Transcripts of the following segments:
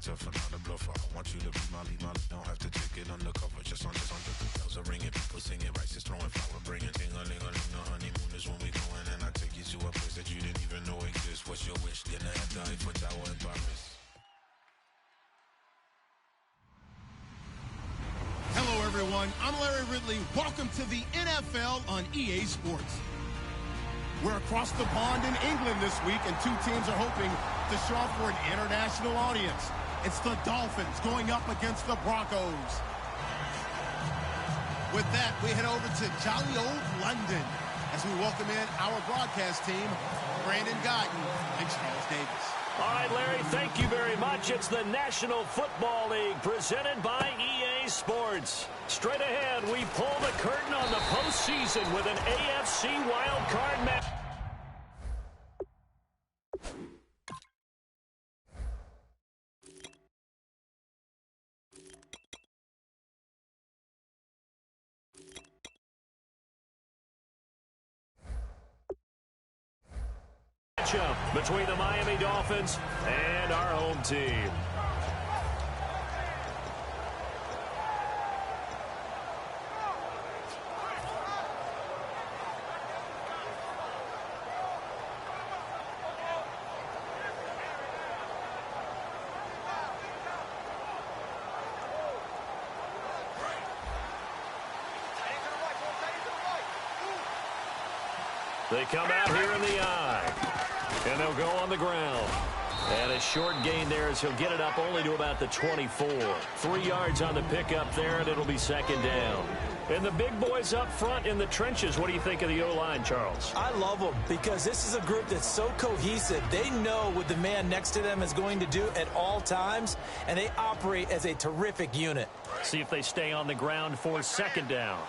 tough and not a bluffer. I want you to be my lead, don't have to take it undercover. Just under the bells are ringing, people singing, rice is throwing, flower bringing. Ting-a-ling-a-ling, the honeymoon is when we going, and I take you to a place that you didn't even know exists. What's your wish? Dinner at the Eiffel Tower in Paris. Hello, everyone. I'm Larry Ridley. Welcome to the NFL on EA Sports. We're across the pond in England this week, and two teams are hoping to show off for an international audience. It's the Dolphins going up against the Broncos. With that, we head over to jolly old London as we welcome in our broadcast team, Brandon Guyton and Charles Davis. All right, Larry, thank you very much. It's the National Football League presented by EA Sports. Straight ahead, we pull the curtain on the postseason with an AFC wildcard match. Between the Miami Dolphins and our home team. They come out here in the eye. And they'll go on the ground. And a short gain there as he'll get it up only to about the 24. 3 yards on the pickup there, and it'll be second down. And the big boys up front in the trenches, what do you think of the O-line, Charles? I love them because this is a group that's so cohesive. They know what the man next to them is going to do at all times, and they operate as a terrific unit. See if they stay on the ground for second down.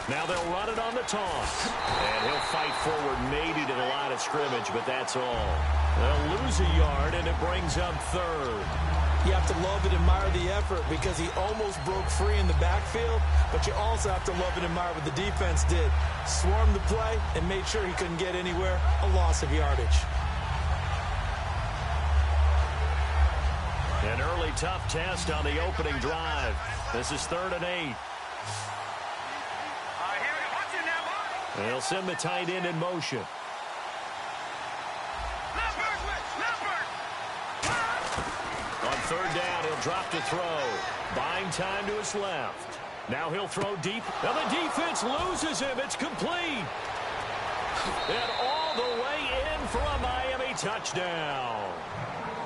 Now they'll run it on the toss. And he'll fight forward maybe to the line of scrimmage, but that's all. They'll lose a yard, and it brings up third. You have to love and admire the effort because he almost broke free in the backfield, but you also have to love and admire what the defense did. Swarmed the play and made sure he couldn't get anywhere. A loss of yardage. An early tough test on the opening drive. This is 3rd and 8. They'll send the tight end in motion. On 3rd down, he'll drop to throw. Buying time to his left. Now he'll throw deep. Now the defense loses him. It's complete. And all the way in for a Miami touchdown.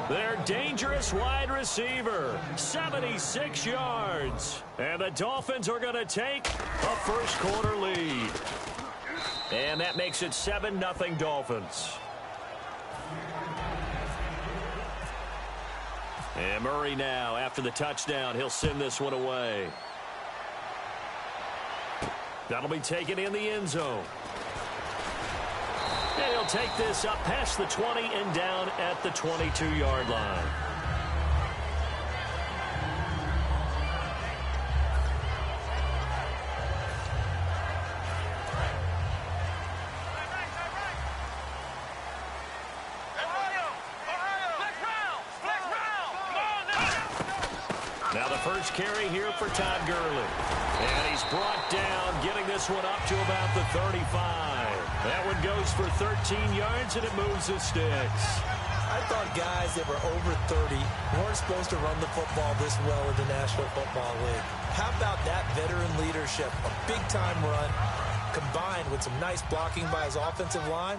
Their dangerous wide receiver, 76 yards. And the Dolphins are going to take a first-quarter lead. And that makes it 7-0 Dolphins. And Murray now, after the touchdown, he'll send this one away. That'll be taken in the end zone. And he'll take this up past the 20 and down at the 22-yard line. First carry here for Todd Gurley. And he's brought down, getting this one up to about the 35. That one goes for 13 yards, and it moves the sticks. I thought guys that were over 30 weren't supposed to run the football this well in the National Football League. How about that veteran leadership? A big-time run combined with some nice blocking by his offensive line,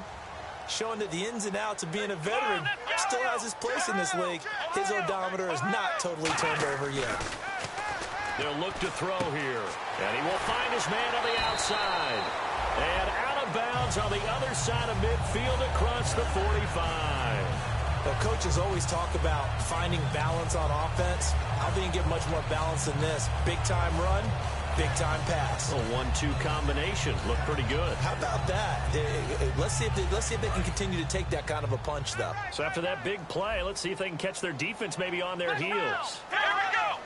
showing that the ins and outs of being a veteran still has his place in this league. His odometer is not totally turned over yet. They'll look to throw here. And he will find his man on the outside. And out of bounds on the other side of midfield across the 45. Well, coaches always talk about finding balance on offense. I think you get much more balance than this. Big-time run, big-time pass. A 1-2 combination. Looked pretty good. How about that? Let's see if they can continue to take that kind of a punch, though. So after that big play, let's see if they can catch their defense maybe on their heels. Here we go.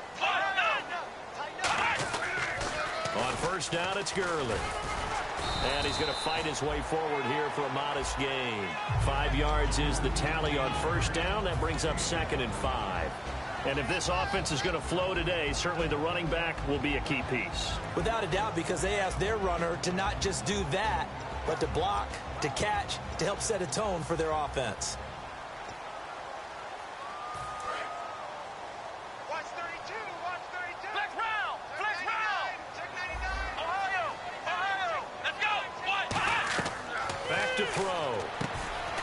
On first down, it's Gurley. And he's going to fight his way forward here for a modest gain. 5 yards is the tally on first down. That brings up 2nd and 5. And if this offense is going to flow today, certainly the running back will be a key piece. Without a doubt, because they asked their runner to not just do that, but to block, to catch, to help set a tone for their offense. Watch 32, watch 32. Flex round, flex round. Check 99. Ohio, Ohio. Let's go. What? Back to throw.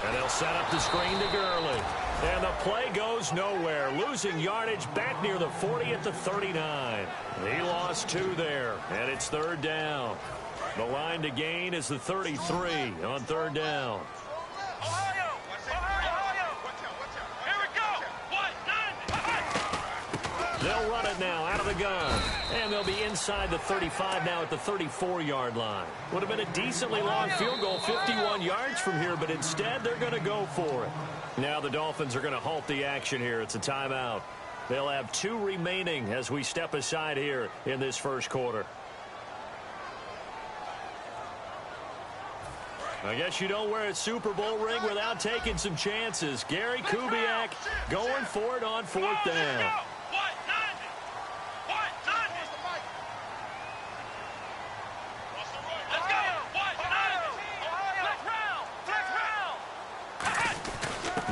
And they'll set up the screen to Gurley. And the play goes nowhere. Losing yardage back near the 40 at the 39. He lost 2 there, and it's 3rd down. The line to gain is the 33 on 3rd down. Ohio, Ohio. Watch out. Here we go. What? 90. They'll run it now out of the gun. And they'll be inside the 35 now at the 34-yard line. Would have been a decently long field goal, 51 yards from here, but instead they're going to go for it. Now the Dolphins are going to halt the action here. It's a timeout. They'll have 2 remaining as we step aside here in this first quarter. I guess you don't wear a Super Bowl ring without taking some chances. Gary Kubiak going for it on 4th down. What? 90. What? 90. Let's go. What? 90. Ohio. Flex round.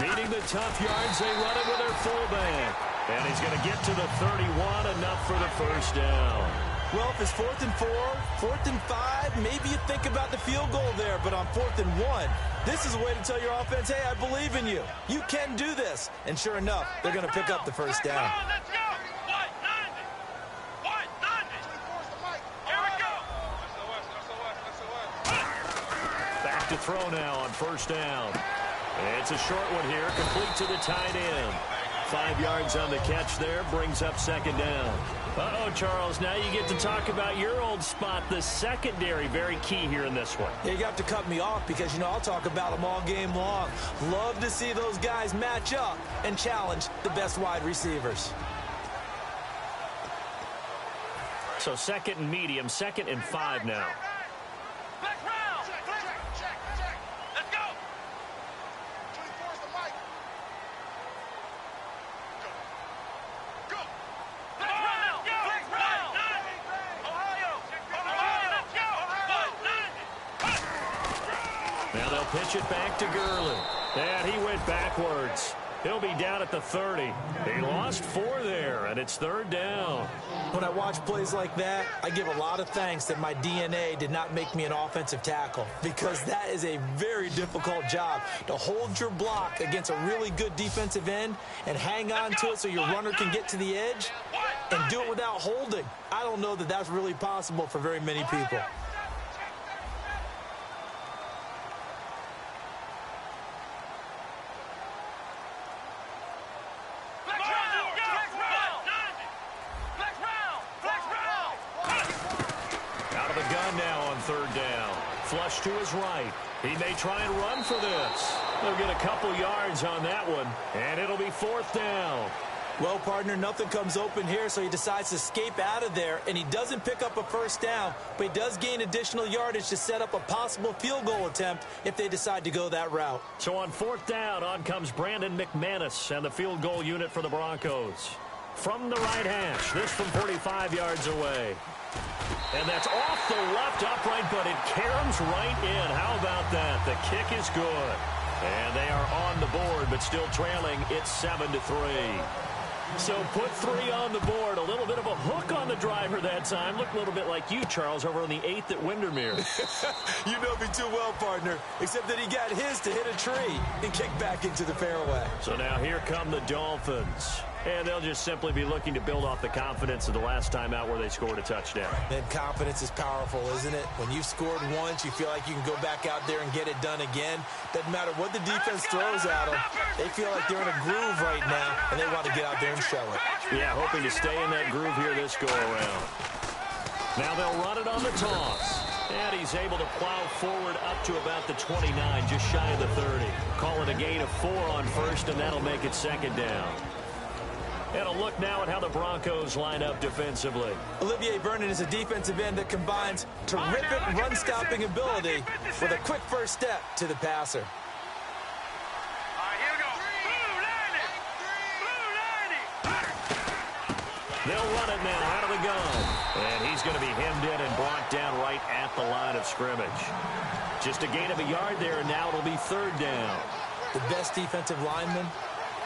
Needing the tough yards, they run it with their fullback. And he's going to get to the 31, enough for the first down. Well, if it's 4th and 4, 4th and 5, maybe you think about the field goal there. But on 4th and 1, this is a way to tell your offense, hey, I believe in you. You can do this. And sure enough, they're going to pick up the first down. Let's go. What? 90. What? 90. Here we go. Back to throw now on first down. It's a short one here, complete to the tight end. 5 yards on the catch there, brings up 2nd down. Uh-oh, Charles, now you get to talk about your old spot, the secondary, very key here in this one. Yeah, you have to cut me off because, you know, I'll talk about them all game long. Love to see those guys match up and challenge the best wide receivers. So 2nd and medium, 2nd and 5 now. Flex round. Check. Let's go. 24's the mic. Go. Flex round. Flex round. 90. Ohio. Let's go. What? 90. Now they'll pitch it back to Gurley. And he went backwards. He'll be down at the 30. He lost 4 there, and it's 3rd down. When I watch plays like that, I give a lot of thanks that my DNA did not make me an offensive tackle, because that is a very difficult job, to hold your block against a really good defensive end and hang on to it so your runner can get to the edge and do it without holding. I don't know that that's really possible for very many people. Flush to his right. He may try and run for this. They'll get a couple yards on that one, and it'll be 4th down. Well, partner, nothing comes open here, so he decides to escape out of there, and he doesn't pick up a first down, but he does gain additional yardage to set up a possible field goal attempt if they decide to go that route. So on 4th down, on comes Brandon McManus and the field goal unit for the Broncos. From the right hash, this from 45 yards away. And that's off the left upright, but it caroms right in. How about that? The kick is good. And they are on the board, but still trailing. It's 7-3. So put 3 on the board. A little bit of a hook on the driver that time. Looked a little bit like you, Charles, over on the 8th at Windermere. You know me too well, partner, except that he got his to hit a tree and kick back into the fairway. So now here come the Dolphins. And they'll just simply be looking to build off the confidence of the last time out where they scored a touchdown. And confidence is powerful, isn't it? When you've scored once, you feel like you can go back out there and get it done again. Doesn't matter what the defense throws at them. They feel like they're in a groove right now, and they want to get out there and show it. Yeah, hoping to stay in that groove here this go-around. Now they'll run it on the toss. And he's able to plow forward up to about the 29, just shy of the 30. Call it a gain of 4 on first, and that'll make it 2nd down. And a look now at how the Broncos line up defensively. Olivier Vernon is a defensive end that combines terrific run-stopping ability with a quick first step to the passer. They'll run it now out of the gun. And he's going to be hemmed in and brought down right at the line of scrimmage. Just a gain of a yard there, and now it'll be third down. The best defensive linemen,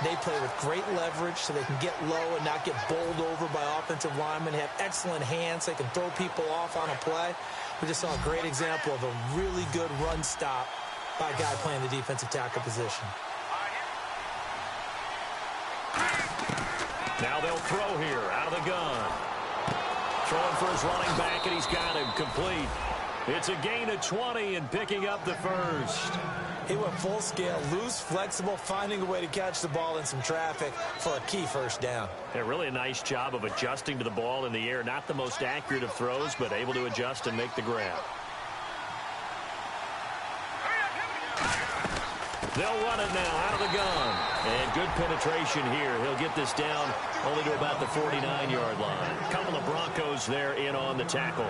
they play with great leverage so they can get low and not get bowled over by offensive linemen. They have excellent hands. They can throw people off on a play. We just saw a great example of a really good run stop by a guy playing the defensive tackle position. Now they'll throw here out of the gun. Throwing for his running back, and he's got him complete. It's a gain of 20 and picking up the first. He went full scale, loose, flexible, finding a way to catch the ball in some traffic for a key first down. Yeah, really a nice job of adjusting to the ball in the air. Not the most accurate of throws, but able to adjust and make the grab. They'll run it now out of the gun. And good penetration here. He'll get this down only to about the 49-yard line. A couple of Broncos there in on the tackle.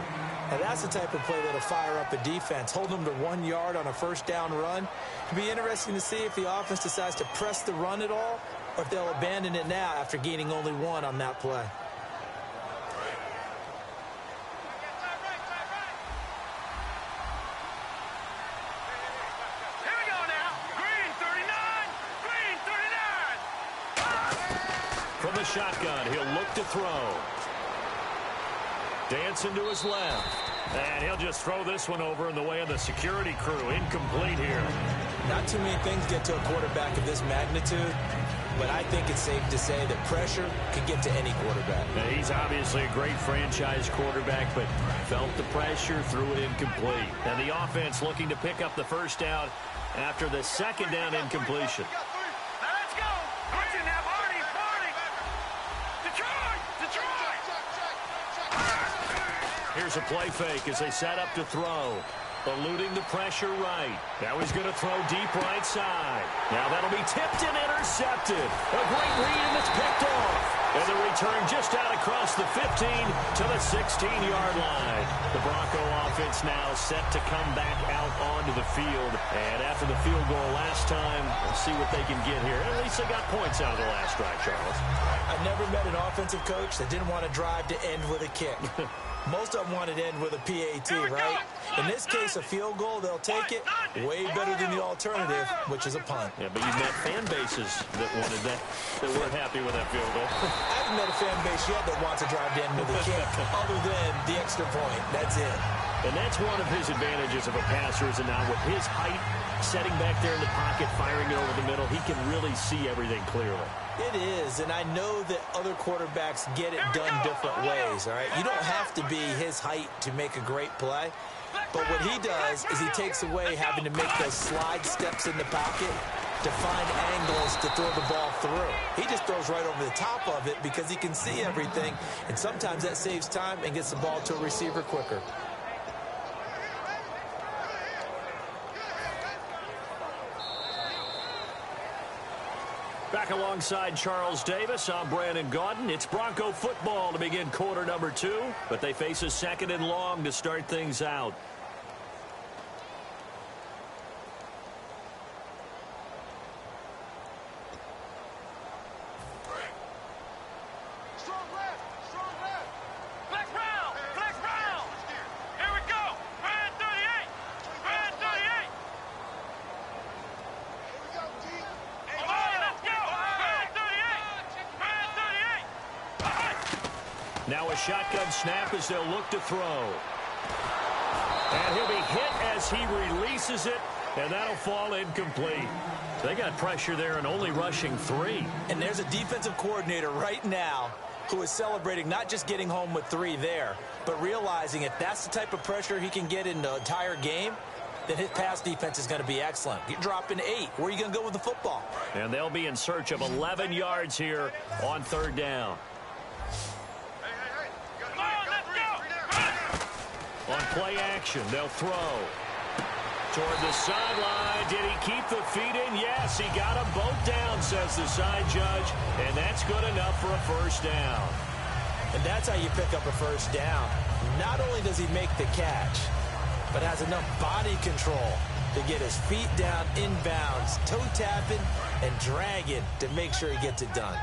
Now that's the type of play that'll fire up a defense. Hold them to 1 yard on a first down run. It'll be interesting to see if the offense decides to press the run at all or if they'll abandon it now after gaining only 1 on that play. From the shotgun, he'll look to throw. Dancing to his left. And he'll just throw this one over in the way of the security crew. Incomplete here. Not too many things get to a quarterback of this magnitude, but I think it's safe to say that pressure can get to any quarterback. Now, he's obviously a great franchise quarterback, but felt the pressure, threw it incomplete. And the offense looking to pick up the first down after the second down incompletion. Here's a play fake as they set up to throw. Eluding the pressure right. Now he's going to throw deep right side. Now that'll be tipped and intercepted. A great read, and it's picked off. And the return just out across the 15 to the 16-yard line. The Bronco offense now set to come back out onto the field. And after the field goal last time, we'll see what they can get here. At least they got points out of the last drive, Charles. I've never met an offensive coach that didn't want to drive to end with a kick. Most of them want to end with a PAT, right? In this case, a field goal, they'll take it. Way better than the alternative, which is a punt. Yeah, but you've met fan bases that wanted that weren't happy with that field goal. I haven't met a fan base yet that wants to drive to end with a kick, other than the extra point. That's it. And that's one of his advantages of a passer, is now with his height, setting back there in the pocket, firing it over the middle, he can really see everything clearly. It is, and I know that other quarterbacks get it done different ways, all right? You don't have to be his height to make a great play, but what he does is he takes away having to make those slide steps in the pocket to find angles to throw the ball through. He just throws right over the top of it because he can see everything, and sometimes that saves time and gets the ball to a receiver quicker. Back alongside Charles Davis, I'm Brandon Gaudin. It's Bronco football to begin quarter number 2, but they face a second and long to start things out. Now a shotgun snap as they'll look to throw. And he'll be hit as he releases it, and that'll fall incomplete. They got pressure there and only rushing 3. And there's a defensive coordinator right now who is celebrating not just getting home with 3 there, but realizing if that's the type of pressure he can get in the entire game, then his pass defense is going to be excellent. You're dropping 8. Where are you going to go with the football? And they'll be in search of 11 yards here on third down. On play action, they'll throw. Toward the sideline. Did he keep the feet in? Yes, he got them both down, says the side judge. And that's good enough for a first down. And that's how you pick up a first down. Not only does he make the catch, but has enough body control to get his feet down inbounds, toe tapping and dragging to make sure he gets it done.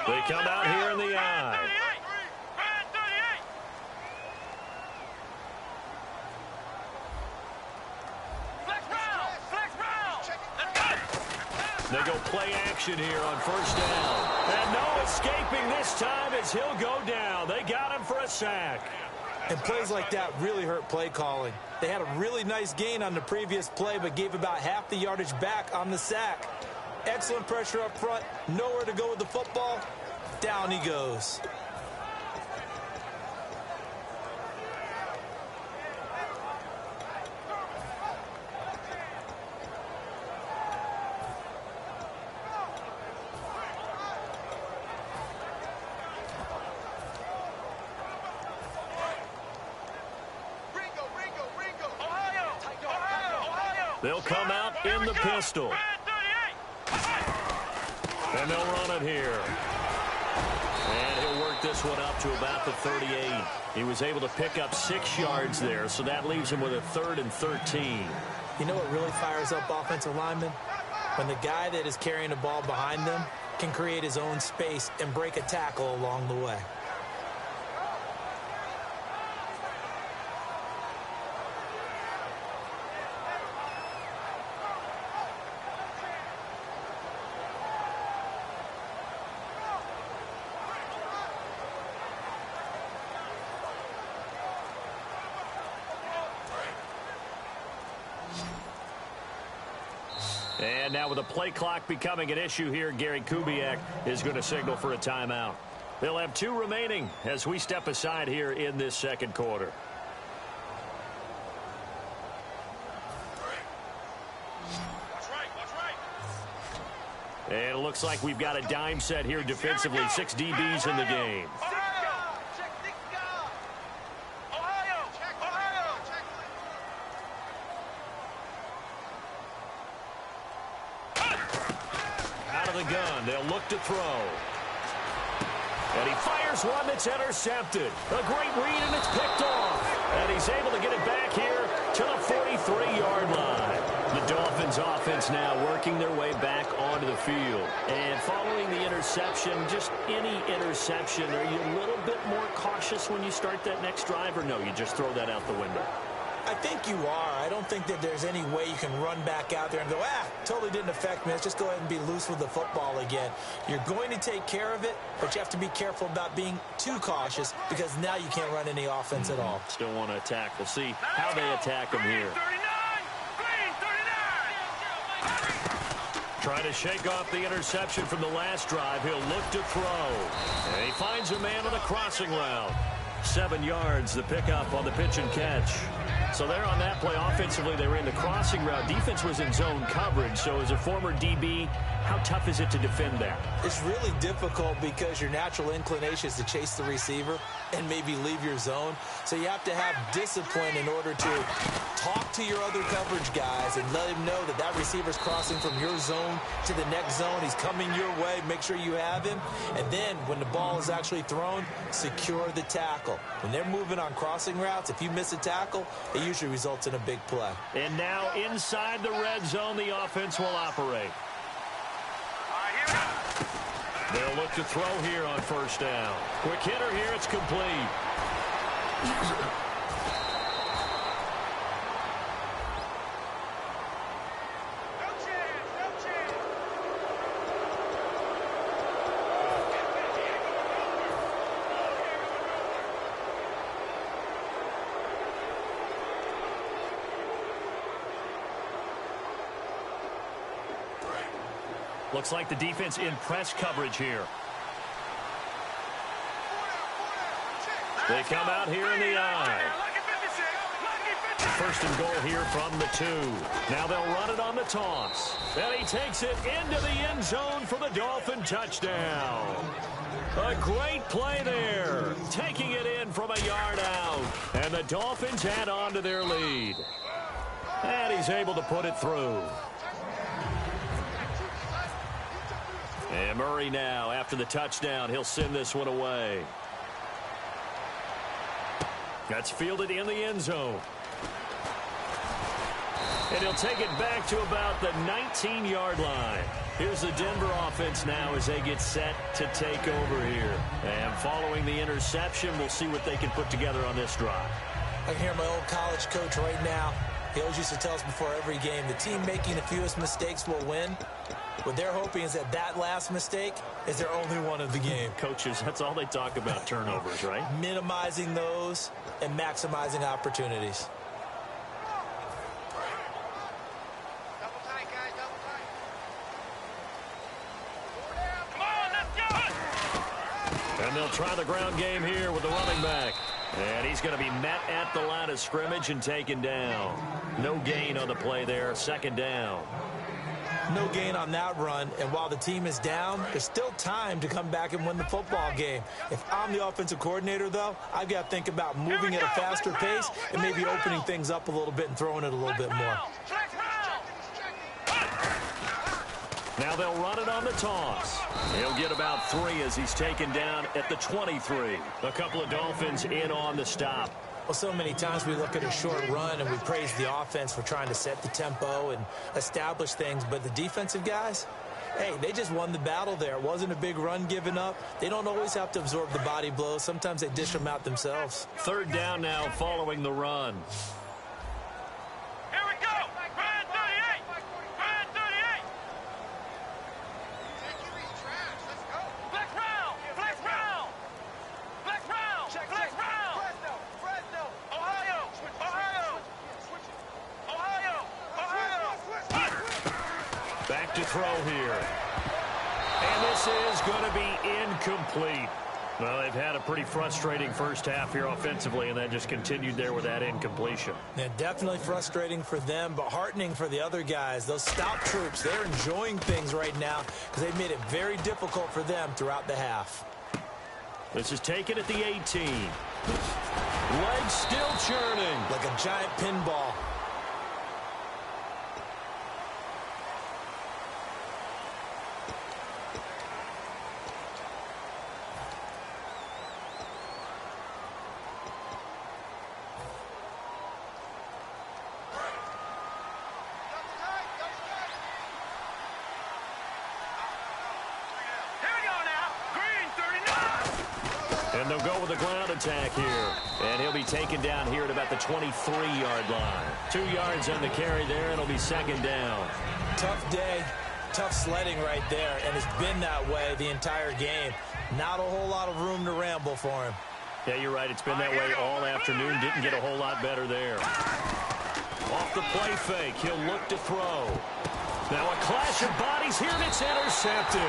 They come out here in the I. They go play action here on first down. And no escaping this time as he'll go down. They got him for a sack. And plays like that really hurt play calling. They had a really nice gain on the previous play, but gave about half the yardage back on the sack. Excellent pressure up front. Nowhere to go with the football. Down he goes. They'll come out in the pistol. And they'll run it here. And he'll work this one up to about the 38. He was able to pick up 6 yards there, so that leaves him with a 3rd and 13. You know what really fires up offensive linemen? When the guy that is carrying the ball behind them can create his own space and break a tackle along the way. And now with the play clock becoming an issue here, Gary Kubiak is going to signal for a timeout. They'll have 2 remaining as we step aside here in this second quarter. And it looks like we've got a dime set here defensively. 6 DBs in the game. They'll look to throw. And he fires one that's intercepted. A great read, and it's picked off. And he's able to get it back here to the 43-yard line. The Dolphins offense now working their way back onto the field. And following the interception, just any interception, are you a little bit more cautious when you start that next drive, or no, you just throw that out the window? I think you are. I don't think that there's any way you can run back out there and go, totally didn't affect me. Let's just go ahead and be loose with the football again. You're going to take care of it, but you have to be careful about being too cautious because now you can't run any offense at all. Still want to attack. We'll see how they attack him here. Trying to shake off the interception from the last drive. He'll look to throw. And he finds a man on a crossing route. 7 yards, the pickup on the pitch and catch. So there on that play, offensively, they were in the crossing route. Defense was in zone coverage. So as a former DB, how tough is it to defend that? It's really difficult because your natural inclination is to chase the receiver and maybe leave your zone. So you have to have discipline in order to talk to your other coverage guys and let him know that that receiver's crossing from your zone to the next zone. He's coming your way. Make sure you have him. And then when the ball is actually thrown, secure the tackle. When they're moving on crossing routes, if you miss a tackle, it usually results in a big play. And now inside the red zone, the offense will operate. They'll look to throw here on first down. Quick hitter here, it's complete. Looks like the defense in press coverage here. They come out here in the I. first and goal here from the 2. Now they'll run it on the toss. And he takes it into the end zone for the Dolphin touchdown. A great play there. Taking it in from a yard out. And the Dolphins add on to their lead. And he's able to put it through. And Murray now, after the touchdown, he'll send this one away. That's fielded in the end zone. And he'll take it back to about the 19-yard line. Here's the Denver offense now as they get set to take over here. And following the interception, we'll see what they can put together on this drive. I can hear my old college coach right now. He always used to tell us before every game, the team making the fewest mistakes will win. What they're hoping is that that last mistake is their only one of the game. Coaches, that's all they talk about, turnovers, right? Minimizing those and maximizing opportunities. Double tight, guys, double tight. Come on, let's go! And they'll try the ground game here with the running back. And he's going to be met at the line of scrimmage and taken down. No gain on the play there, second down. No gain on that run, and while the team is down, there's still time to come back and win the football game. If I'm the offensive coordinator, though, I've got to think about moving at a faster pace and maybe opening things up a little bit and throwing it a little bit more. Now they'll run it on the toss. He'll get about 3 as he's taken down at the 23. A couple of Dolphins in on the stop. Well, so many times we look at a short run and we praise the offense for trying to set the tempo and establish things, but the defensive guys, hey, they just won the battle there. It wasn't a big run given up. They don't always have to absorb the body blows. Sometimes they dish them out themselves. Third down now following the run. Here we go! Brand 38! Brand 38! Flex round! Flex round! Flex round! Flex round! Ohio! Ohio! Ohio! Ohio! Back to throw here. And this is going to be incomplete. Well, they've had a pretty frustrating first half here offensively, and that just continued there with that incompletion. Yeah, definitely frustrating for them, but heartening for the other guys. Those stout troops, they're enjoying things right now because they've made it very difficult for them throughout the half. This is taken at the 18. Legs still churning. Like a giant pinball. And they'll go with a ground attack here. And he'll be taken down here at about the 23-yard line. 2 yards on the carry there, and it'll be second down. Tough day, tough sledding right there, and it's been that way the entire game. Not a whole lot of room to ramble for him. Yeah, you're right. It's been that way all afternoon. Didn't get a whole lot better there. Off the play fake, he'll look to throw. Now a clash of bodies here, and it's intercepted.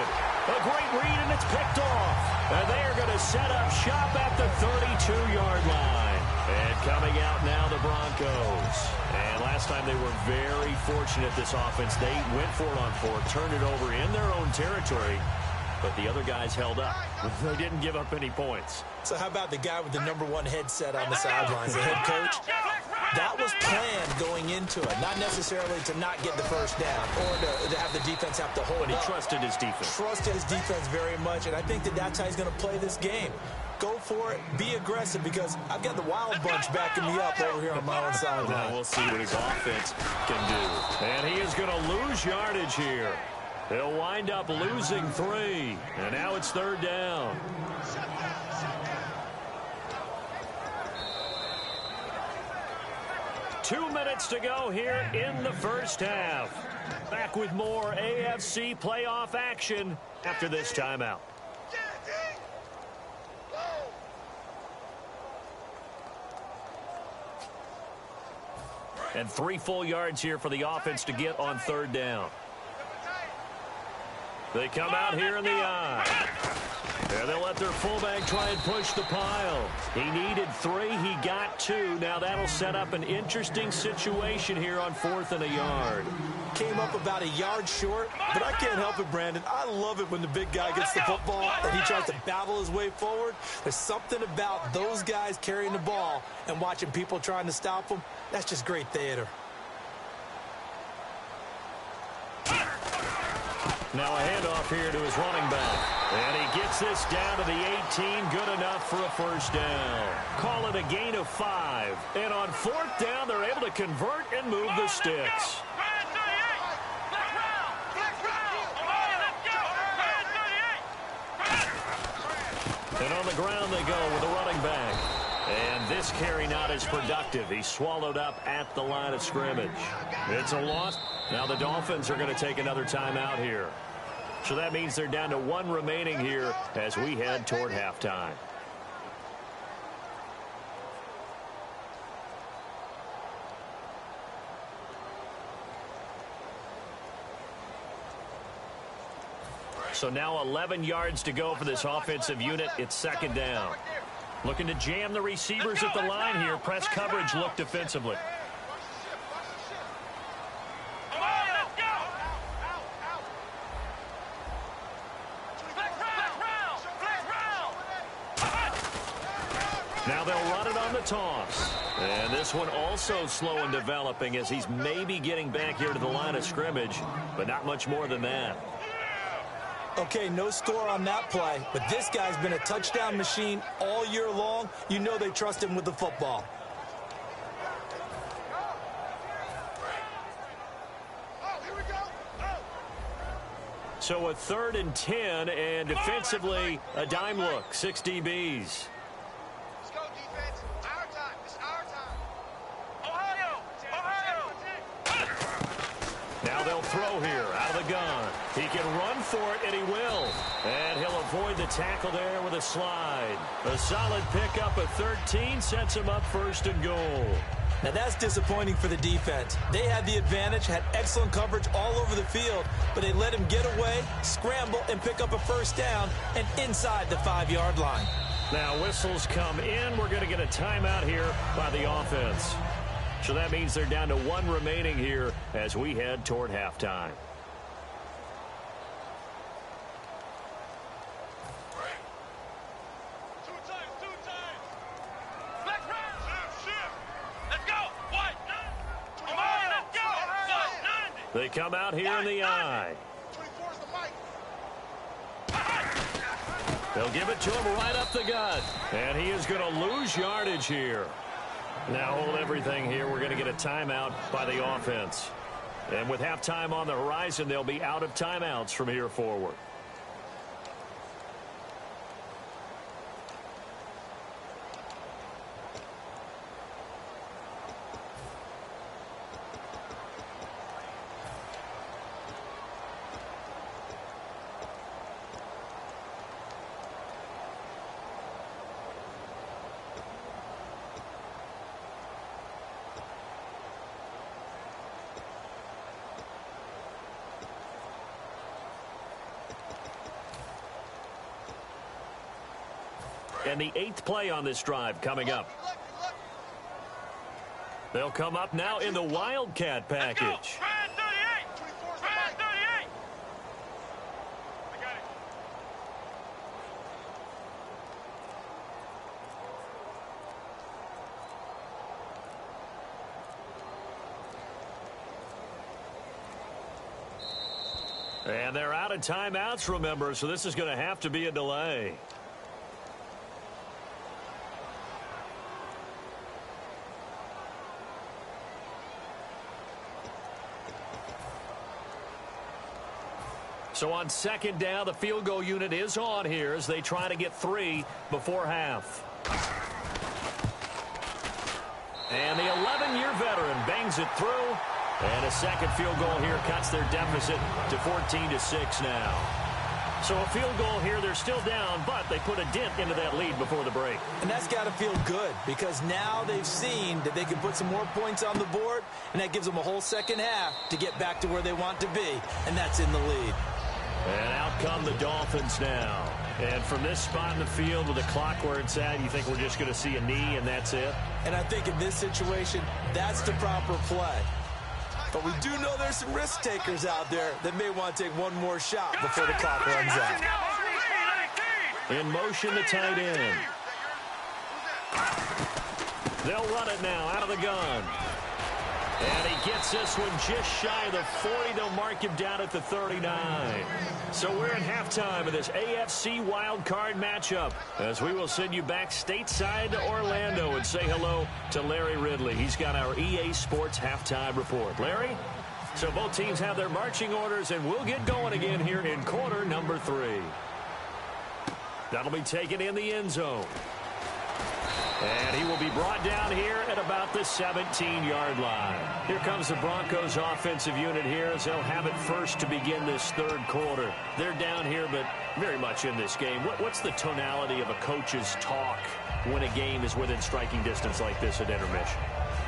A great read, and it's picked off. And they are going to set up shop at the 32-yard line. And coming out now, the Broncos. And last time they were very fortunate, this offense. They went for it on 4, turned it over in their own territory. But the other guys held up. They didn't give up any points. So how about the guy with the #1 headset on the sidelines, the head coach? That was planned going into it, not necessarily to not get the first down or to have the defense have to hold But he up. trusted his defense. Trusted his defense very much, and I think that's how he's going to play this game. Go for it, be aggressive, because I've got the wild bunch backing me up over here on my own sideline. Now we'll see what his offense can do. And he is going to lose yardage here. He'll wind up losing 3. And now it's third down. Two minutes to go here in the first half. Back with more AFC playoff action after this timeout. And 3 full yards here for the offense to get on third down. They come out here in the eye. And they'll let their fullback try and push the pile. He needed 3. He got 2. Now that'll set up an interesting situation here on 4th and a yard. Came up about a yard short, but I can't help it, Brandon. I love it when the big guy gets the football and he tries to battle his way forward. There's something about those guys carrying the ball and watching people trying to stop them. That's just great theater. Now a handoff here to his running back. And he gets this down to the 18. Good enough for a first down. Call it a gain of 5. And on 4th down, they're able to convert and move the sticks. And on the ground they go with a running back. And this carry not as productive. He's swallowed up at the line of scrimmage. It's a loss. Now the Dolphins are going to take another timeout here. So that means they're down to 1 remaining here as we head toward halftime. So now 11 yards to go for this offensive unit. It's 2nd down. Looking to jam the receivers at the line here. Press coverage look defensively. Now they'll run it on the toss. And this one also slow in developing as he's maybe getting back here to the line of scrimmage, but not much more than that. Okay, no score on that play, but this guy's been a touchdown machine all year long. You know they trust him with the football. So a 3rd and 10, and defensively a dime look, 6 DBs. Let's go, defense. Our time. It's our time. Ohio! Now they'll throw here out of the gun. He can run for it, and he will. And he'll avoid the tackle there with a slide. A solid pickup of 13 sets him up 1st and goal. Now that's disappointing for the defense. They had the advantage, had excellent coverage all over the field, but they let him get away, scramble, and pick up a first down and inside the 5-yard line. Now whistles come in. We're going to get a timeout here by the offense. So that means they're down to 1 remaining here as we head toward halftime. They come out here in the eye. They'll give it to him right up the gut. And he is going to lose yardage here. Now hold everything here. We're going to get a timeout by the offense. And with halftime on the horizon, they'll be out of timeouts from here forward. And the 8th play on this drive coming up. They'll come up now in the Wildcat package. And they're out of timeouts, remember, so this is going to have to be a delay. So on 2nd down, the field goal unit is on here as they try to get 3 before half. And the 11-year veteran bangs it through. And a second field goal here cuts their deficit to 14-6 now. So a field goal here, they're still down, but they put a dent into that lead before the break. And that's got to feel good because now they've seen that they can put some more points on the board, and that gives them a whole second half to get back to where they want to be, and that's in the lead. And out come the Dolphins now. And from this spot in the field with the clock where it's at, you think we're just going to see a knee and that's it? And I think in this situation, that's the proper play. But we do know there's some risk takers out there that may want to take one more shot before the clock runs out. In motion, the tight end. They'll run it now out of the gun. And he gets this one just shy of the 40. They'll mark him down at the 39. So we're in halftime of this AFC wildcard matchup as we will send you back stateside to Orlando and say hello to Larry Ridley. He's got our EA Sports halftime report. Larry? So both teams have their marching orders, and we'll get going again here in quarter number 3. That'll be taken in the end zone. And he will be brought down here at about the 17-yard line. Here comes the Broncos offensive unit here as they'll have it first to begin this third quarter. They're down here, but very much in this game. What's the tonality of a coach's talk when a game is within striking distance like this at intermission?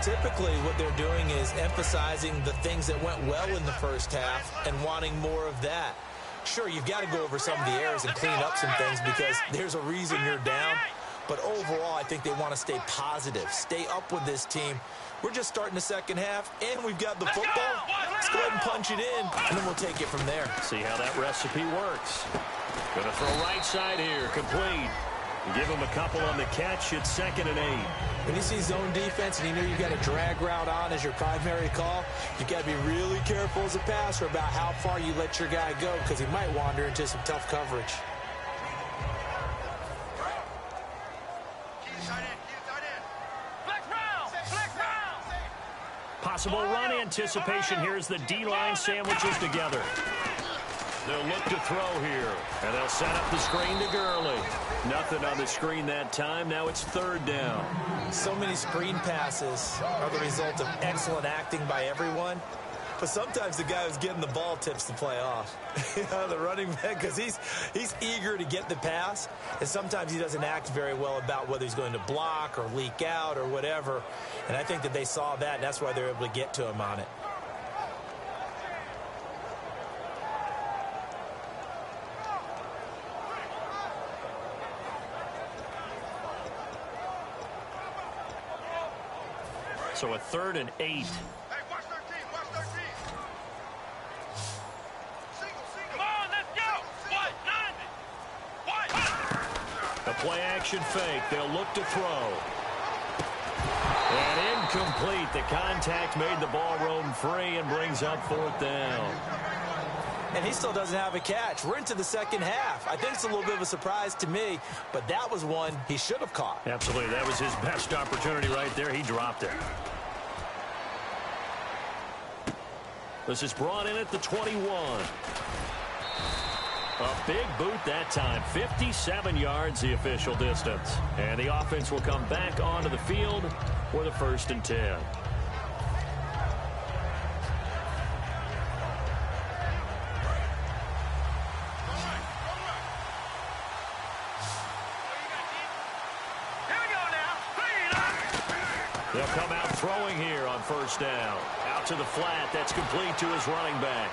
Typically, what they're doing is emphasizing the things that went well in the first half and wanting more of that. Sure, you've got to go over some of the errors and clean up some things because there's a reason you're down. But overall, I think they want to stay positive, stay up with this team. We're just starting the second half, and we've got the football. Let's go ahead and punch it in, and then we'll take it from there. See how that recipe works. Going to throw right side here, complete. Give him a couple on the catch. It's 2nd and 8. When you see zone defense and you know you've got a drag route on as your primary call, you've got to be really careful as a passer about how far you let your guy go because he might wander into some tough coverage. Possible run anticipation here as the D-line sandwiches together. They'll look to throw here, and they'll set up the screen to Gurley. Nothing on the screen that time. Now it's 3rd down. So many screen passes are the result of excellent acting by everyone. But sometimes the guy who's getting the ball tips the play off. The running back, because he's eager to get the pass, and sometimes he doesn't act very well about whether he's going to block or leak out or whatever. And I think that they saw that, and that's why they're able to get to him on it. So a 3rd and 8. Play action fake. They'll look to throw. And incomplete. The contact made the ball roam free and brings up 4th down. And he still doesn't have a catch. We're into the second half. I think it's a little bit of a surprise to me, but that was one he should have caught. Absolutely. That was his best opportunity right there. He dropped it. This is brought in at the 21. A big boot that time. 57 yards the official distance. And the offense will come back onto the field for the 1st and 10. Here we go now. They'll come out throwing here on 1st down. Out to the flat. That's complete to his running back.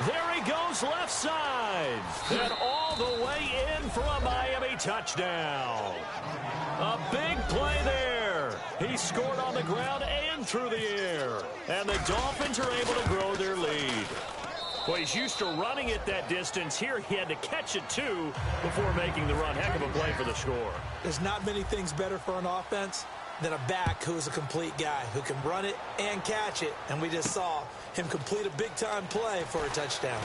There he goes left side. And all the way in for a Miami touchdown. A big play there. He scored on the ground and through the air. And the Dolphins are able to grow their lead. Well, he's used to running it that distance. Here he had to catch it, too, before making the run. Heck of a play for the score. There's not many things better for an offense than a back who's a complete guy who can run it and catch it. And we just saw him complete a big-time play for a touchdown.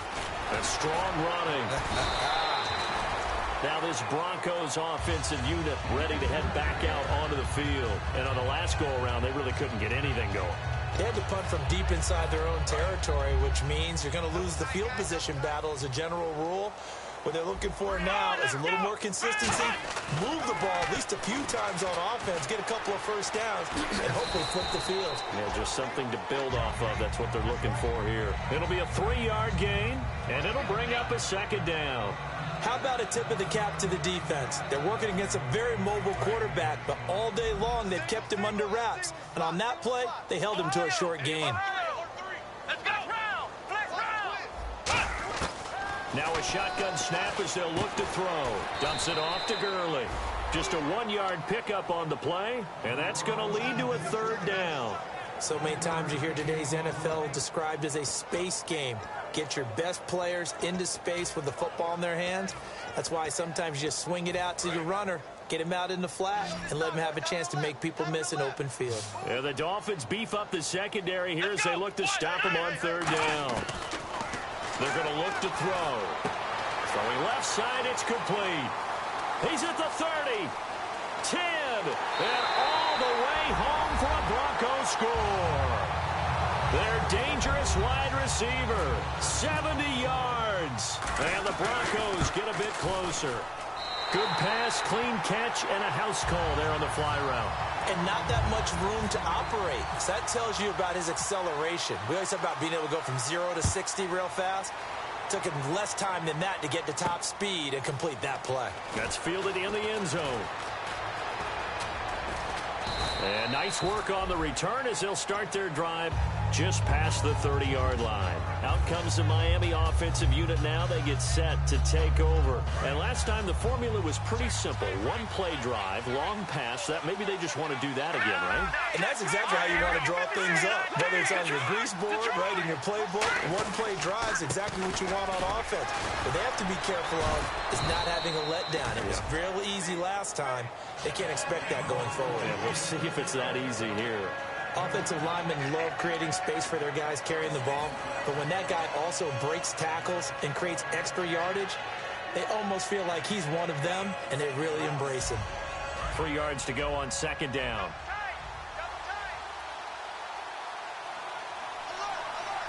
That's strong running. Now this Broncos offensive unit ready to head back out onto the field. And on the last go-around, they really couldn't get anything going. They had to punt from deep inside their own territory, which means you're going to lose the field position battle as a general rule. What they're looking for now is a little more consistency, move the ball at least a few times on offense, get a couple of first downs, and hopefully flip the field. Yeah, just something to build off of. That's what they're looking for here. It'll be a 3-yard gain, and it'll bring up a 2nd down. How about a tip of the cap to the defense? They're working against a very mobile quarterback, but all day long they've kept him under wraps. And on that play, they held him to a short gain. Let's go. Now a shotgun snap as they'll look to throw. Dumps it off to Gurley. Just a 1-yard pickup on the play, and that's going to lead to a 3rd down. So many times you hear today's NFL described as a space game. Get your best players into space with the football in their hands. That's why sometimes you just swing it out to your runner, get him out in the flat, and let him have a chance to make people miss an open field. Yeah, the Dolphins beef up the secondary here as they look to stop him on 3rd down. They're going to look to throw. Throwing left side, it's complete. He's at the 30, 10, and all the way home for a Broncos score. Their dangerous wide receiver, 70 yards. And the Broncos get a bit closer. Good pass, clean catch, and a house call there on the fly route. And not that much room to operate. So that tells you about his acceleration. We always talk about being able to go from 0 to 60 real fast. Took him less time than that to get to top speed and complete that play. That's fielded in the end zone. And nice work on the return as they'll start their drive just past the 30-yard line. Out comes the Miami offensive unit now. They get set to take over. And last time the formula was pretty simple. 1-play drive, long pass. That maybe they just want to do that again, right? And that's exactly how you want to draw things up. Whether it's on your grease board, right, in your playbook, 1-play drive is exactly what you want on offense. What they have to be careful of is not having a letdown. It was real easy last time. They can't expect that going forward. Yeah, we'll see if it's that easy here. Offensive linemen love creating space for their guys carrying the ball, but when that guy also breaks tackles and creates extra yardage, they almost feel like he's one of them, and they really embrace him. 3 yards to go on 2nd down.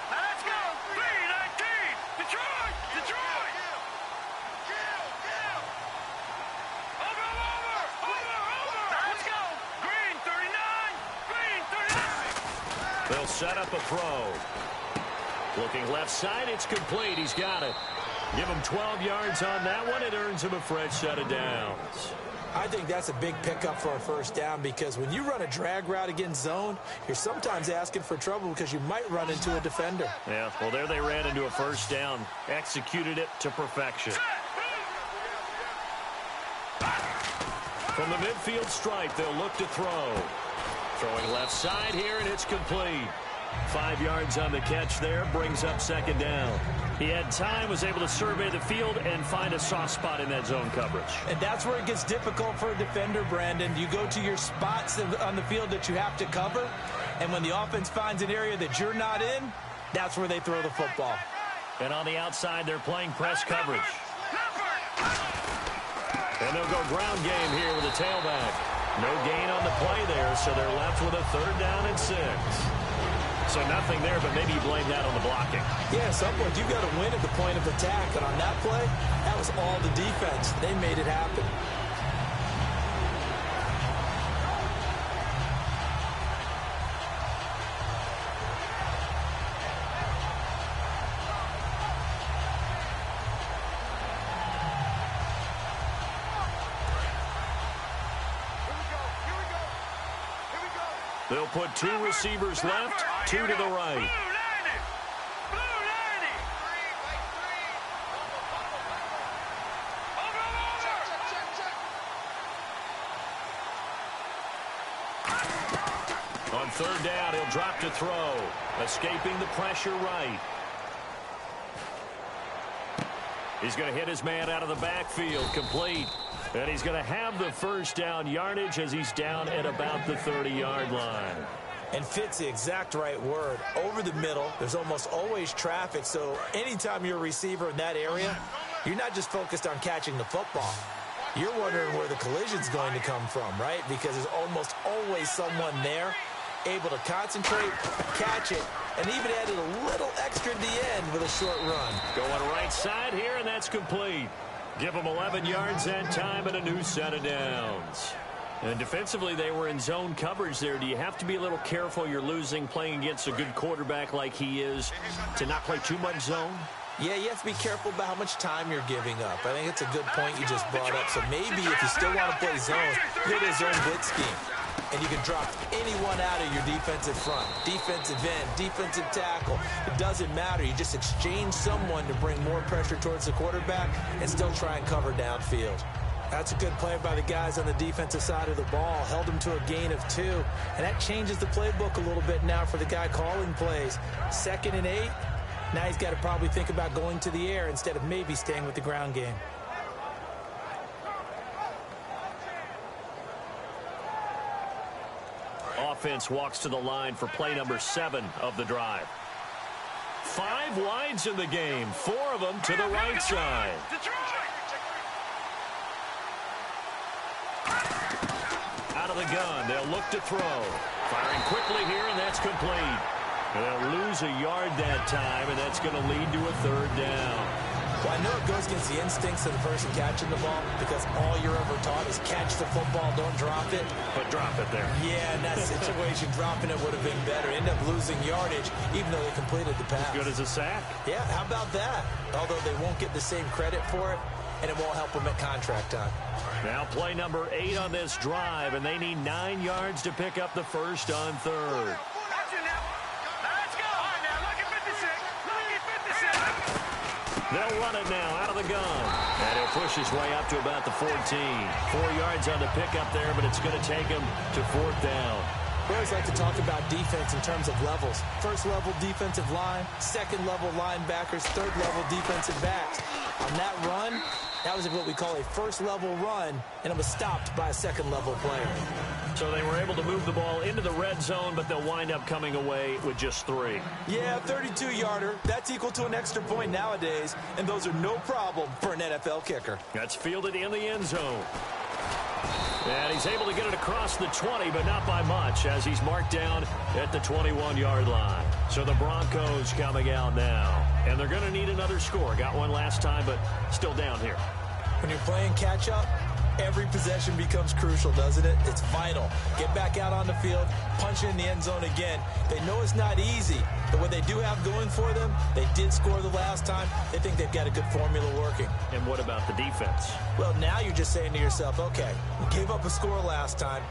Let's go! 3-19! Detroit! Detroit! Over! Let's go! Green 39! Green 39! They'll set up a throw. Looking left side, it's complete. He's got it. Give him 12 yards on that one. It earns him a fresh set of downs. I think that's a big pickup for a 1st down because when you run a drag route against zone, you're sometimes asking for trouble because you might run into a defender. Yeah, well, there they ran into a 1st down. Executed it to perfection. From the midfield stripe, they'll look to throw. Throwing left side here, and it's complete. 5 yards on the catch there, brings up 2nd down. He had time, was able to survey the field and find a soft spot in that zone coverage. And that's where it gets difficult for a defender, Brandon. You go to your spots on the field that you have to cover, and when the offense finds an area that you're not in, that's where they throw the football. And on the outside, they're playing press coverage. And they'll go ground game here with a tailback. No gain on the play there, so they're left with a 3rd down and 6. So nothing there, but maybe you blame that on the blocking. Yeah, at some point you've got to win at the point of attack. And on that play, that was all the defense. They made it happen. They'll put 2 receivers left, 2 to the right. On 3rd down, he'll drop to throw. Escaping the pressure right. He's going to hit his man out of the backfield, complete. And he's going to have the 1st down yardage as he's down at about the 30-yard line. And fit's the exact right word. Over the middle, there's almost always traffic, so anytime you're a receiver in that area, you're not just focused on catching the football. You're wondering where the collision's going to come from, right? Because there's almost always someone there able to concentrate, catch it, and even added a little extra at the end with a short run. Going right side here, and that's complete. Give them 11 yards that time and a new set of downs. And defensively, they were in zone coverage there. Do you have to be a little careful you're losing playing against a good quarterback like he is to not play too much zone? Yeah, you have to be careful about how much time you're giving up. I think it's a good point you just brought up. So maybe if you still want to play zone, go to a zone blitz scheme. and you can drop anyone out of your defensive front, defensive end, defensive tackle. It doesn't matter. You just exchange someone to bring more pressure towards the quarterback and still try and cover downfield. That's a good play by the guys on the defensive side of the ball. Held them to a gain of 2, and that changes the playbook a little bit now for the guy calling plays. 2nd and 8. Now he's got to probably think about going to the air instead of maybe staying with the ground game. Offense walks to the line for play number 7 of the drive. 5 wides in the game, 4 of them to the right side. Out of the gun, they'll look to throw. Firing quickly here, and that's complete. They'll lose a yard that time, and that's going to lead to a 3rd down. Well, I know it goes against the instincts of the person catching the ball because all you're ever taught is catch the football, don't drop it. But drop it there. Yeah, in that situation, dropping it would have been better. End up losing yardage, even though they completed the pass. As good as a sack. Yeah, how about that? Although they won't get the same credit for it, and it won't help them at contract time. Now play number 8 on this drive, and they need 9 yards to pick up the first on 3rd. They'll run it now out of the gun. And he'll push his way up to about the 14. 4 yards on the pickup there, but it's going to take him to 4th down. We always like to talk about defense in terms of levels. 1st level defensive line, 2nd level linebackers, 3rd level defensive backs. On that run, that was what we call a 1st level run, and it was stopped by a 2nd level player. So they were able to move the ball into the red zone, but they'll wind up coming away with just 3. Yeah, 32-yarder. That's equal to an extra point nowadays, and those are no problem for an NFL kicker. That's fielded in the end zone. And he's able to get it across the 20, but not by much, as he's marked down at the 21-yard line. So the Broncos coming out now. And they're going to need another score. Got one last time, but still down here. When you're playing catch-up, every possession becomes crucial, doesn't it? It's vital. Get back out on the field, punch in the end zone again. They know it's not easy, but what they do have going for them, they did score the last time. They think they've got a good formula working. And what about the defense? Well, now you're just saying to yourself, okay, we gave up a score last time.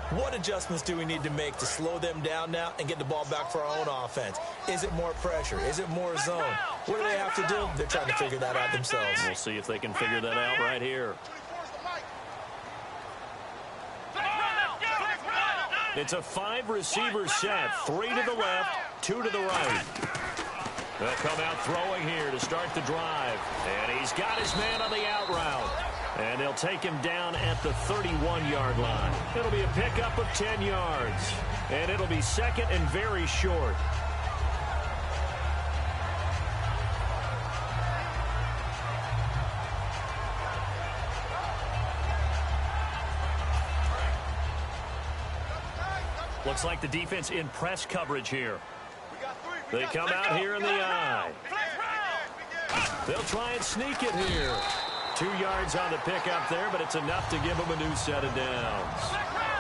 What adjustments do we need to make to slow them down now and get the ball back for our own offense? Is it more pressure? Is it more zone? What do they have to do? They're trying to figure that out themselves. We'll see if they can figure that out right here. It's a 5-receiver set. 3 to the left, 2 to the right. They'll come out throwing here to start the drive. And he's got his man on the out route. And they'll take him down at the 31-yard line. It'll be a pickup of 10 yards. And it'll be 2nd and very short. Looks like the defense in press coverage here. They come out here in the eye. They'll try and sneak it here. 2 yards on the pickup there, but it's enough to give them a new set of downs.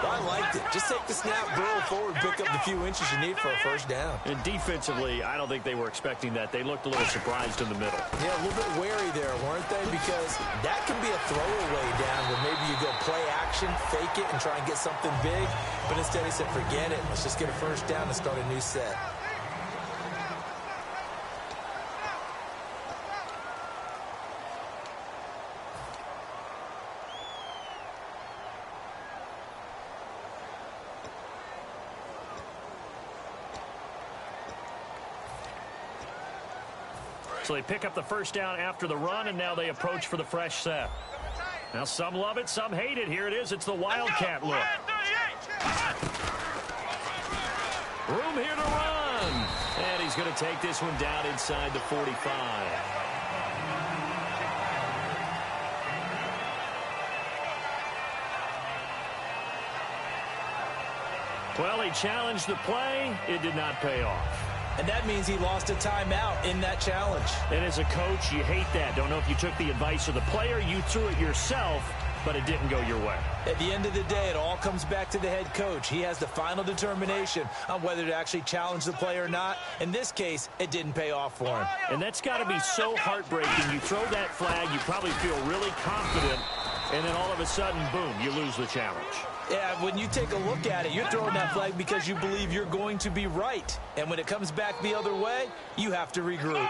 I liked it. Just take the snap, burrow forward, pick up the few inches you need for a 1st down. And defensively, I don't think they were expecting that. They looked a little surprised in the middle. Yeah, a little bit wary there, weren't they? Because that can be a throwaway down where maybe you go play action, fake it, and try and get something big. But instead he said, forget it. Let's just get a 1st down and start a new set. So they pick up the 1st down after the run, and now they approach for the fresh set. Now some love it, some hate it. Here it is. It's the Wildcat look. Room here to run. And he's going to take this one down inside the 45. Well, he challenged the play. It did not pay off. And that means he lost a timeout in that challenge. And as a coach, you hate that. Don't know if you took the advice of the player, you threw it yourself, but it didn't go your way. At the end of the day, it all comes back to the head coach. He has the final determination on whether to actually challenge the play or not. In this case, it didn't pay off for him. And that's got to be so heartbreaking. You throw that flag, you probably feel really confident, and then all of a sudden, boom, you lose the challenge. Yeah, when you take a look at it, you're throwing that flag because you believe you're going to be right. And when it comes back the other way, you have to regroup.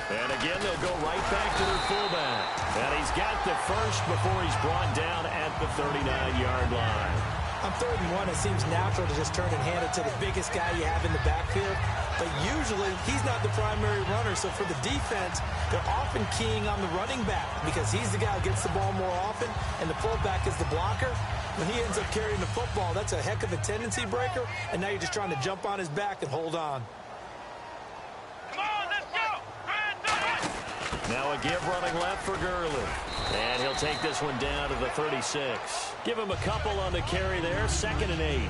And again, they'll go right back to their fullback. And he's got the first before he's brought down at the 39-yard line. On 3rd and 1, it seems natural to just turn and hand it to the biggest guy you have in the backfield. But usually, he's not the primary runner. So for the defense, they're often keying on the running back because he's the guy who gets the ball more often, and the fullback is the blocker. When he ends up carrying the football, that's a heck of a tendency breaker, and now you're just trying to jump on his back and hold on. Now a give running left for Gurley. And he'll take this one down to the 36. Give him a couple on the carry there, 2nd and 8.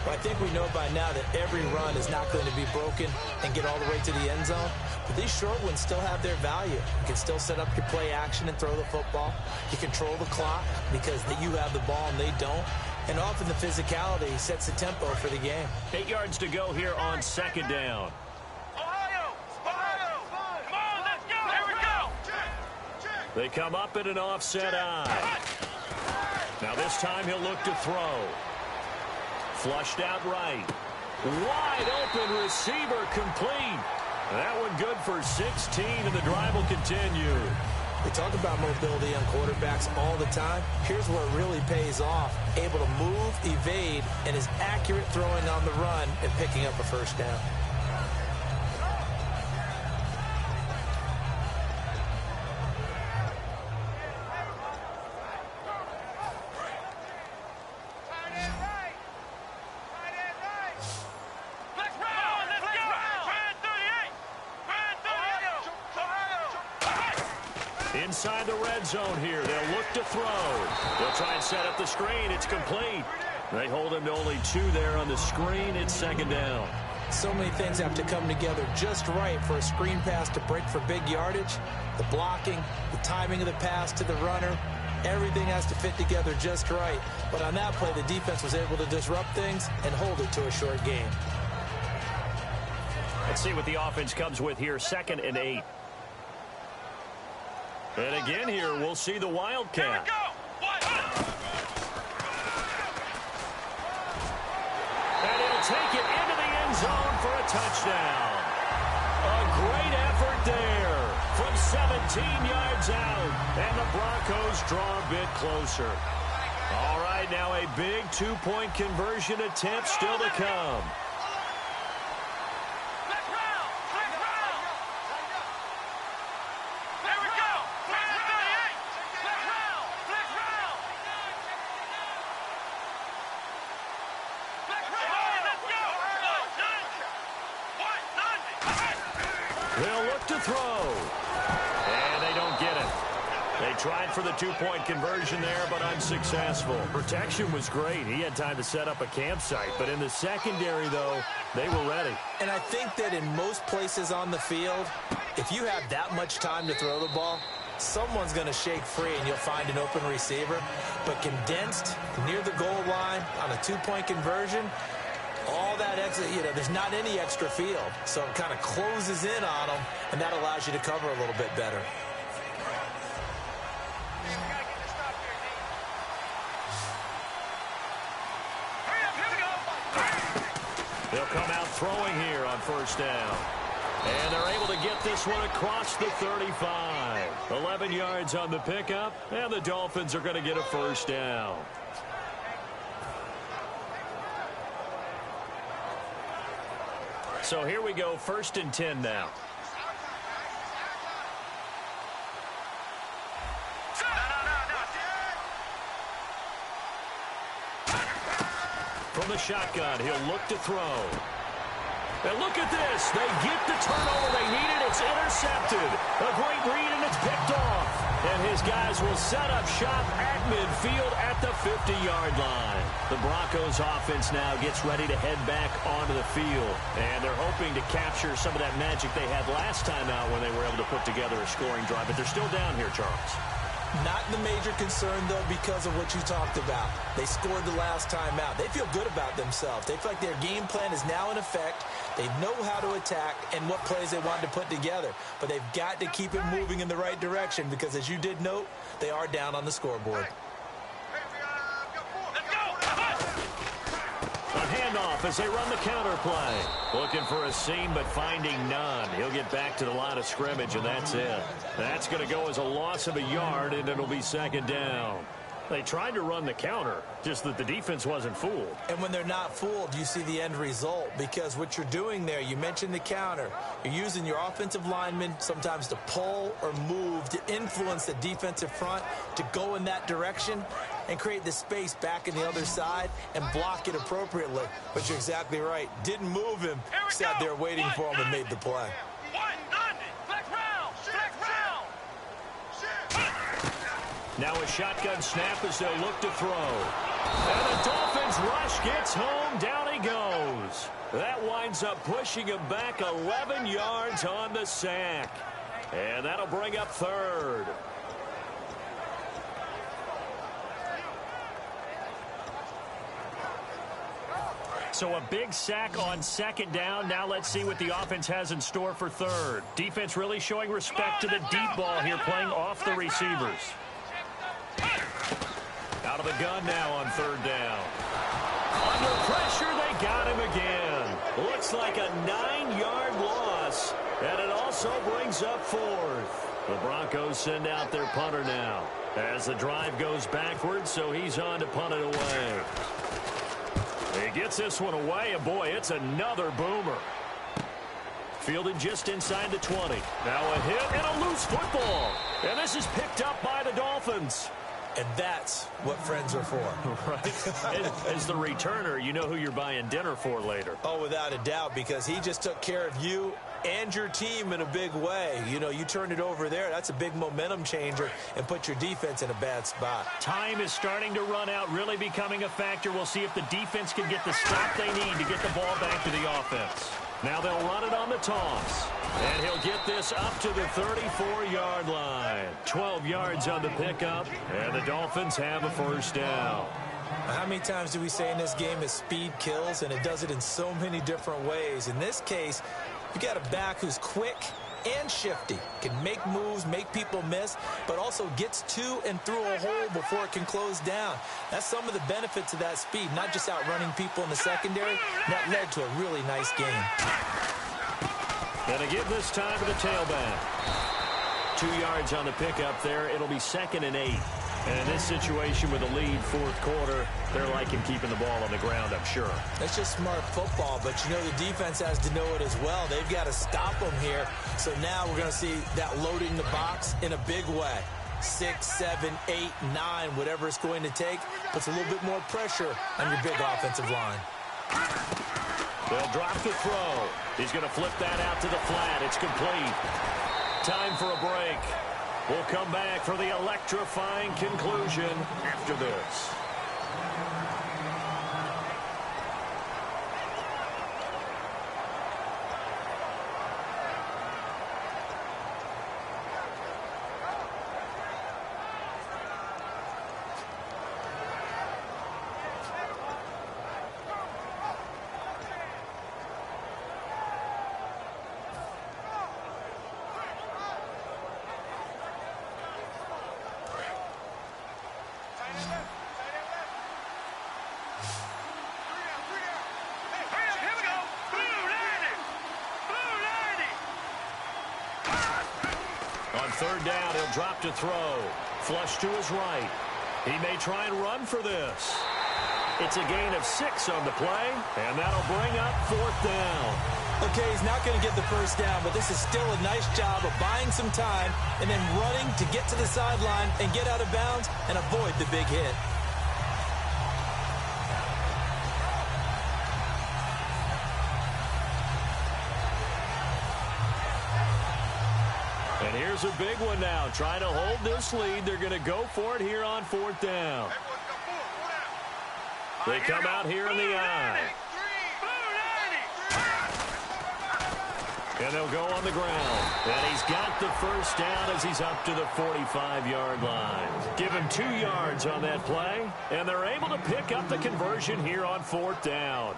Well, I think we know by now that every run is not going to be broken and get all the way to the end zone. But these short ones still have their value. You can still set up your play action and throw the football. You control the clock because you have the ball and they don't. And often the physicality sets the tempo for the game. 8 yards to go here on 2nd down. They come up in an offset eye. Now this time he'll look to throw. Flushed out right. Wide open receiver complete. That one good for 16, and the drive will continue. We talk about mobility on quarterbacks all the time. Here's where it really pays off. Able to move, evade, and is accurate throwing on the run and picking up a first down. Inside the red zone here. They'll look to throw. They'll try and set up the screen. It's complete. They hold him to only 2 there on the screen. It's 2nd down. So many things have to come together just right for a screen pass to break for big yardage. The blocking, the timing of the pass to the runner, everything has to fit together just right. But on that play, the defense was able to disrupt things and hold it to a short game. Let's see what the offense comes with here. 2nd and 8. And again here, we'll see the Wildcat. And he'll take it into the end zone for a touchdown. A great effort there from 17 yards out. And the Broncos draw a bit closer. All right, now a big 2-point conversion attempt still to come. They'll look to throw. And they don't get it. They tried for the 2-point conversion there, but unsuccessful. Protection was great. He had time to set up a campsite. But in the secondary, though, they were ready. And I think that in most places on the field, if you have that much time to throw the ball, someone's going to shake free and you'll find an open receiver. But condensed near the goal line on a 2-point conversion, all that extra, there's not any extra field. So it kind of closes in on them, and that allows you to cover a little bit better. They'll come out throwing here on 1st down. And they're able to get this one across the 35. 11 yards on the pickup, and the Dolphins are going to get a 1st down. So here we go, 1st and 10 now. From the shotgun, he'll look to throw. And look at this. They get the turnover they needed. It's intercepted. A great read, and it's picked off. And his guys will set up shop at midfield at the 50-yard line. The Broncos offense now gets ready to head back onto the field. And they're hoping to capture some of that magic they had last time out when they were able to put together a scoring drive. But they're still down here, Charles. Not the major concern, though, because of what you talked about. They scored the last time out. They feel good about themselves. They feel like their game plan is now in effect. They know how to attack and what plays they want to put together. But they've got to keep it moving in the right direction because, as you did note, they are down on the scoreboard. A handoff as they run the counter play. Looking for a seam, but finding none. He'll get back to the line of scrimmage, and that's it. That's going to go as a loss of a yard, and it'll be second down. They tried to run the counter, just that the defense wasn't fooled. And when they're not fooled, you see the end result, because what you're doing there, you mentioned the counter. You're using your offensive linemen sometimes to pull or move to influence the defensive front to go in that direction and create the space back in the other side and block it appropriately. But you're exactly right. Didn't move him, sat there waiting for him and made the play. Now a shotgun snap as they'll look to throw. And the Dolphins rush gets home. Down he goes. That winds up pushing him back 11 yards on the sack. And that'll bring up third. So a big sack on second down. Now let's see what the offense has in store for third. Defense really showing respect to the deep ball here, playing off the receivers. Out of the gun now on third down. Under pressure, they got him again. Looks like a 9-yard loss, and it also brings up fourth. The Broncos send out their punter now as the drive goes backwards, so he's on to punt it away. He gets this one away, and boy, it's another boomer. Fielded just inside the 20. Now a hit and a loose football. And this is picked up by the Dolphins. And that's what friends are for. Right. As the returner, you know who you're buying dinner for later. Oh, without a doubt, because he just took care of you and your team in a big way. You know, you turned it over there. That's a big momentum changer and put your defense in a bad spot. Time is starting to run out, really becoming a factor. We'll see if the defense can get the stop they need to get the ball back to the offense. Now they'll run it on the toss. And he'll get this up to the 34-yard line. 12 yards on the pickup, and the Dolphins have a first down. How many times do we say in this game that speed kills, and it does it in so many different ways? In this case, you got a back who's quick and shifty, can make moves, make people miss, but also gets to and through a hole before it can close down. That's some of the benefits of that speed, not just outrunning people in the secondary. That led to a really nice game. Gonna give this time to the tailback. 2 yards on the pickup there. It'll be 2nd and 8. And in this situation with a lead fourth quarter, they're liking keeping the ball on the ground, I'm sure. That's just smart football, but you know the defense has to know it as well. They've got to stop them here. So now we're going to see that loading the box in a big way. 6, 7, 8, 9, whatever it's going to take, puts a little bit more pressure on your big offensive line. They'll drop the throw. He's going to flip that out to the flat. It's complete. Time for a break. We'll come back for the electrifying conclusion after this. Third down, he'll drop to throw. Flush to his right. He may try and run for this. It's a gain of 6 on the play, and that'll bring up 4th down. Okay, he's not going to get the first down, but this is still a nice job of buying some time and then running to get to the sideline and get out of bounds and avoid the big hit. And here's a big one now. Trying to hold this lead. They're going to go for it here on 4th down. They come out here in the I. And they'll go on the ground. And he's got the first down as he's up to the 45-yard line. Give him 2 yards on that play. And they're able to pick up the conversion here on 4th down.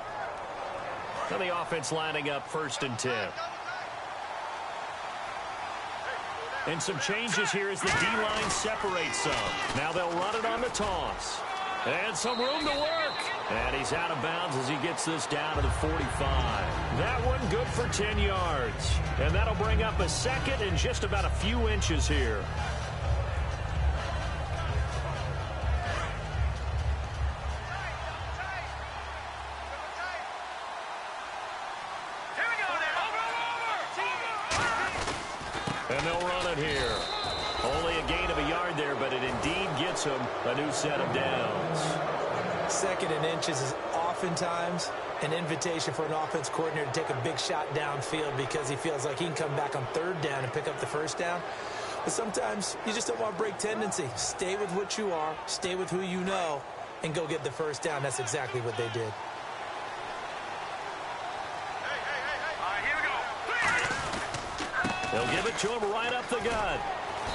And the offense lining up 1st and 10. And some changes here as the D-line separates some. Now they'll run it on the toss. And some room to work. And he's out of bounds as he gets this down to the 45. That one good for 10 yards. And that'll bring up a second and just about a few inches here. And they'll run it here. Only a gain of a yard there, but it indeed gets him a new set of downs. 2nd and inches is oftentimes an invitation for an offense coordinator to take a big shot downfield because he feels like he can come back on 3rd down and pick up the 1st down. But sometimes you just don't want to break tendency. Stay with what you are, stay with who you know, and go get the 1st down. That's exactly what they did. They'll give it to him right up the gut.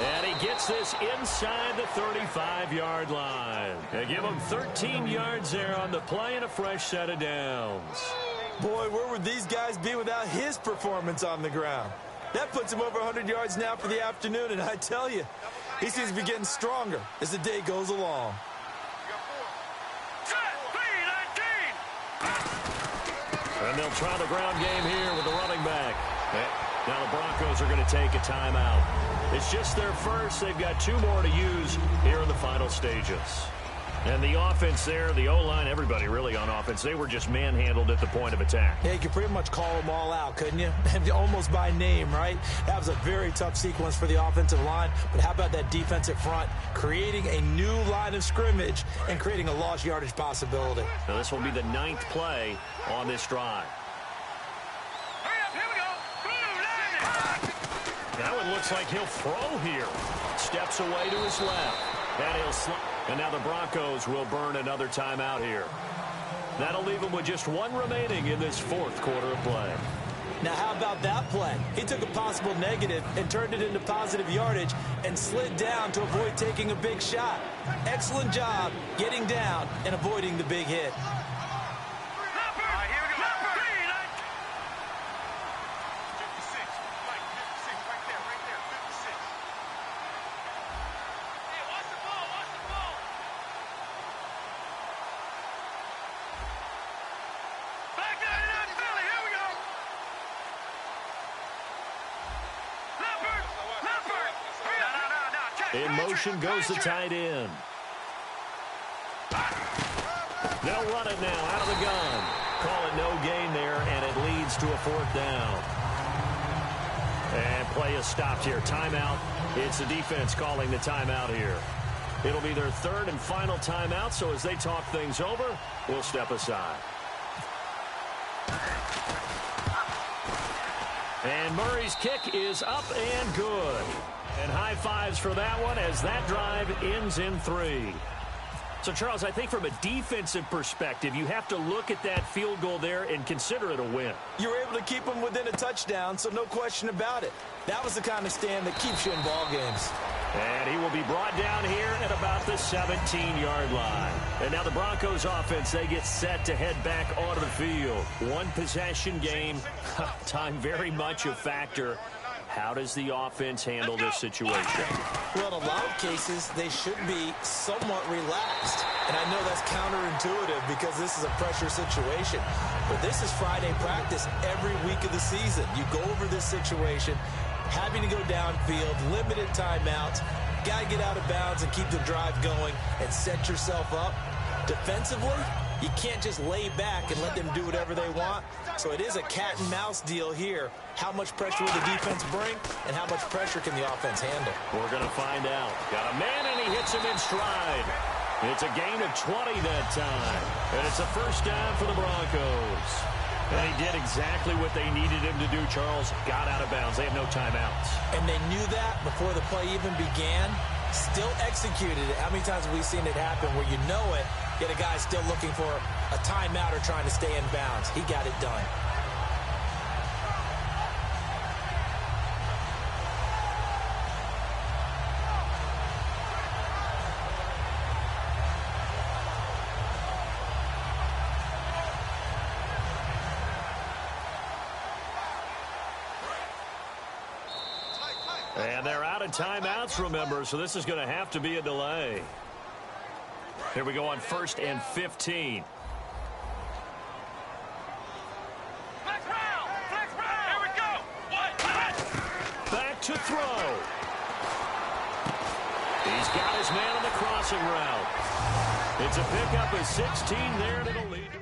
And he gets this inside the 35-yard line. They give him 13 yards there on the play and a fresh set of downs. Boy, where would these guys be without his performance on the ground? That puts him over 100 yards now for the afternoon, and I tell you, he seems to be getting stronger as the day goes along. And they'll try the ground game here with the running back. Now the Broncos are going to take a timeout. It's just their first. They've got 2 more to use here in the final stages. And the offense there, the O-line, everybody really on offense, they were just manhandled at the point of attack. Yeah, you could pretty much call them all out, couldn't you? Almost by name, right? That was a very tough sequence for the offensive line. But how about that defensive front creating a new line of scrimmage and creating a lost yardage possibility? Now this will be the 9th play on this drive. Now it looks like he'll throw here. Steps away to his left. And now the Broncos will burn another timeout here. That'll leave him with just 1 remaining in this 4th quarter of play. Now how about that play? He took a possible negative and turned it into positive yardage and slid down to avoid taking a big shot. Excellent job getting down and avoiding the big hit. In motion goes the tight end. They'll run it now out of the gun. Call it no gain there, and it leads to a 4th down. And play is stopped here. Timeout. It's the defense calling the timeout here. It'll be their 3rd and final timeout, so as they talk things over, we'll step aside. And Murray's kick is up and good. And high fives for that one as that drive ends in 3. So, Charles, I think from a defensive perspective, you have to look at that field goal there and consider it a win. You were able to keep them within a touchdown, so no question about it. That was the kind of stand that keeps you in ball games. And he will be brought down here at about the 17-yard line. And now the Broncos offense, they get set to head back onto the field. 1 possession game. Time very much a factor. How does the offense handle this situation? Well, in a lot of cases, they should be somewhat relaxed. And I know that's counterintuitive because this is a pressure situation. But this is Friday practice every week of the season. You go over this situation, having to go downfield, limited timeouts, got to get out of bounds and keep the drive going and set yourself up. Defensively, you can't just lay back and let them do whatever they want. So it is a cat and mouse deal here. How much pressure will the defense bring and how much pressure can the offense handle? We're going to find out. Got a man and he hits him in stride. It's a gain of 20 that time. And it's a 1st down for the Broncos. And he did exactly what they needed him to do, Charles. Got out of bounds. They have no timeouts. And they knew that before the play even began. Still executed it. How many times have we seen it happen where you know it, yet a guy still looking for a timeout or trying to stay in bounds? He got it done. And they're out of timeouts, remember, so this is going to have to be a delay. Here we go on 1st and 15. Flex round! Flex round! Here we go! What? Back to throw. He's got his man on the crossing route. It's a pickup of 16 there to the lead.